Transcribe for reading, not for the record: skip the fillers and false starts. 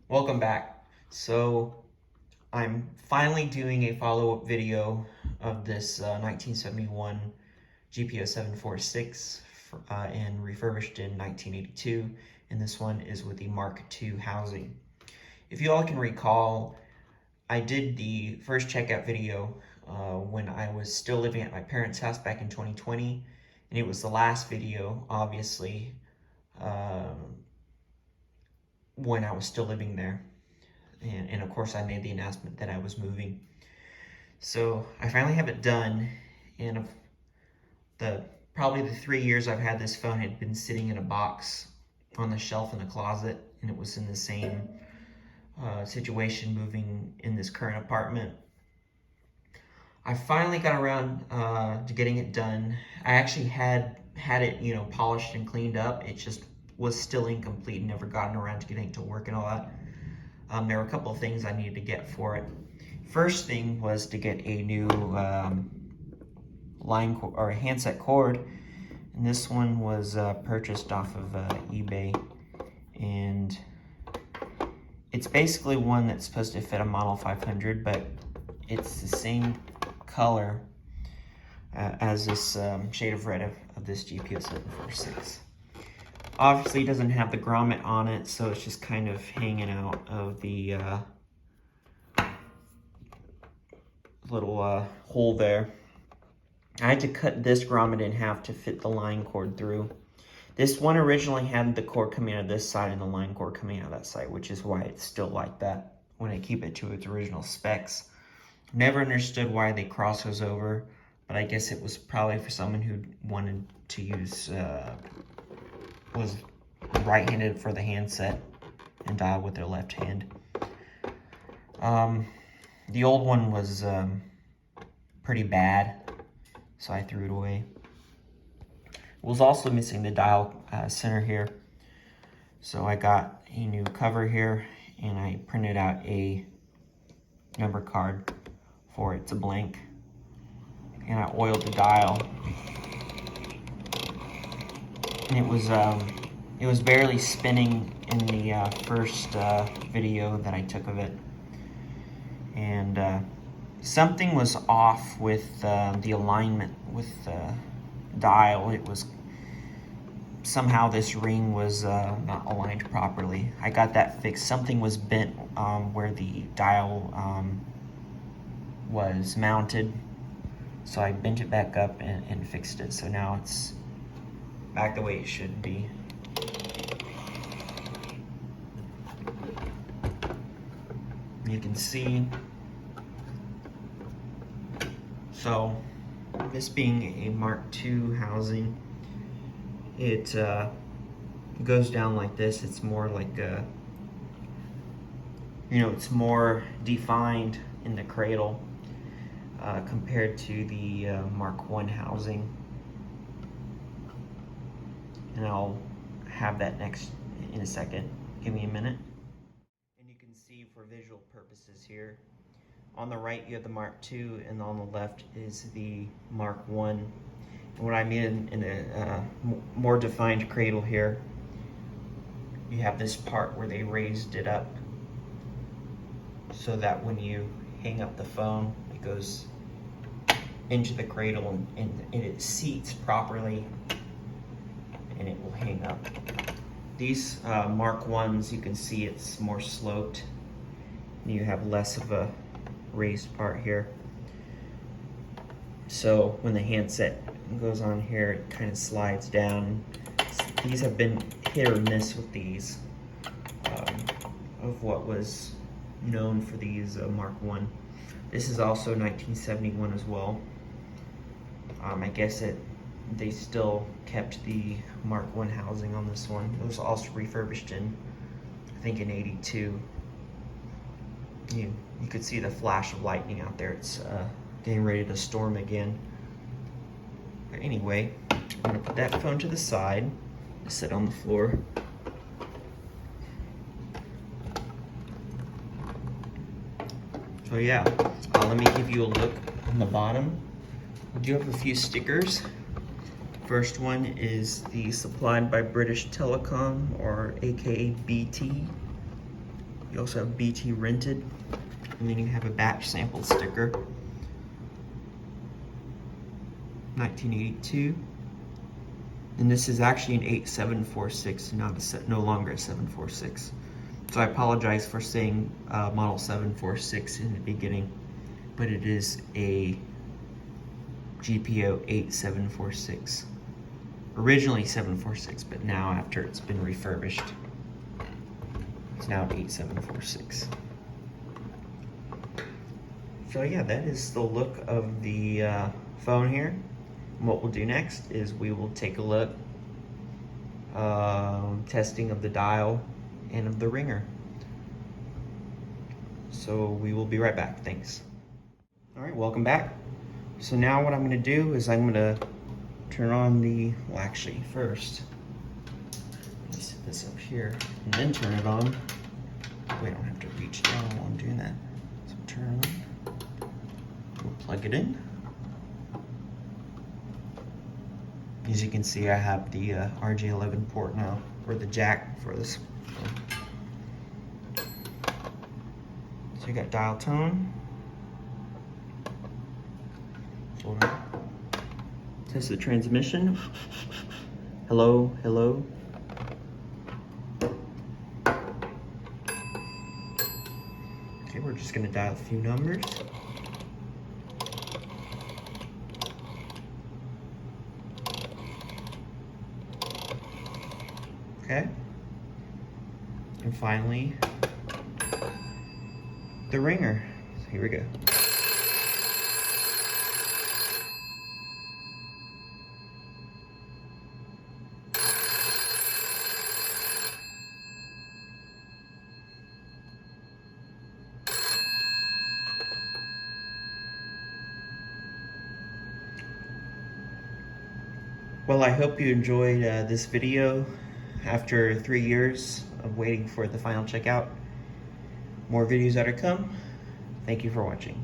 Welcome back. So I'm finally doing a follow-up video of this 1971 GPO 746 and refurbished in 1982, and this one is with the Mark II housing. If you all can recall, I did the first checkout video when I was still living at my parents' house back in 2020, and it was the last video, obviously, when I was still living there. And of course I made the announcement that I was moving. So I finally have it done, and probably the 3 years I've had this phone had been sitting in a box on the shelf in the closet, and it was in the same situation moving in this current apartment. I finally got around to getting it done. I actually had it, polished and cleaned up. It just was still incomplete and never gotten around to getting it to work and all that. There were a couple of things I needed to get for it. First thing was to get a new line or a handset cord, and this one was purchased off of eBay, and it's basically one that's supposed to fit a Model 500, but it's the same color as this shade of red of this GPO 746. Obviously, it doesn't have the grommet on it, so it's just kind of hanging out of the little hole there. I had to cut this grommet in half to fit the line cord through. This one originally had the cord coming out of this side and the line cord coming out of that side, which is why it's still like that when I keep it to its original specs. Never understood why they cross those over, but I guess it was probably for someone who wanted to use was right-handed for the handset and dial with their left hand. The old one was pretty bad, so I threw it away. It was also missing the dial center here, so I got a new cover here, and I printed out a number card for it. It's a blank, and I oiled the dial. And it was barely spinning in the first video that I took of it, and something was off with the alignment with the dial. It was somehow this ring was not aligned properly. I got that fixed. Something was bent where the dial was mounted, so I bent it back up and fixed it. So now it's back the way it should be. You can see, so this being a Mark II housing, it goes down like this. It's more like it's more defined in the cradle compared to the Mark I housing. And I'll have that next in a second. Give me a minute. And you can see for visual purposes here, on the right you have the Mark II, and on the left is the Mark I. And what I mean in a more defined cradle here, you have this part where they raised it up so that when you hang up the phone, it goes into the cradle and it seats properly, and it will hang up. These Mark I's, you can see it's more sloped. You have less of a raised part here. So when the handset goes on here, it kind of slides down. These have been hit or miss with these, of what was known for these Mark I. This is also 1971 as well. I guess they still kept the Mark I housing on this one. It was also refurbished in, I think, in 82. You could see the flash of lightning out there. It's getting ready to storm again. But anyway, I'm gonna put that phone to the side, sit on the floor. So yeah, let me give you a look on the bottom. We do have a few stickers. First one is the supplied by British Telecom, or aka BT. You also have BT rented, and then you have a batch sample sticker. 1982. And this is actually an 8746, no longer a 746. So I apologize for saying model 746 in the beginning, but it is a GPO 8746. Originally 746, but now after it's been refurbished, it's now 8746. So yeah, that is the look of the phone here. And what we'll do next is we will take a look, testing of the dial and of the ringer. So we will be right back, thanks. All right, welcome back. So now what I'm gonna do is I'm gonna turn on the, well actually first, let me set this up here and then turn it on. We don't have to reach down while I'm doing that. So turn it on, we'll plug it in. As you can see, I have the RJ11 port now, or the jack for this. So you got dial tone. So test the transmission. Hello, hello. Okay, we're just gonna dial a few numbers. Okay. And finally, the ringer. So here we go. Well, I hope you enjoyed this video. After 3 years of waiting for the final checkout, more videos are to come. Thank you for watching.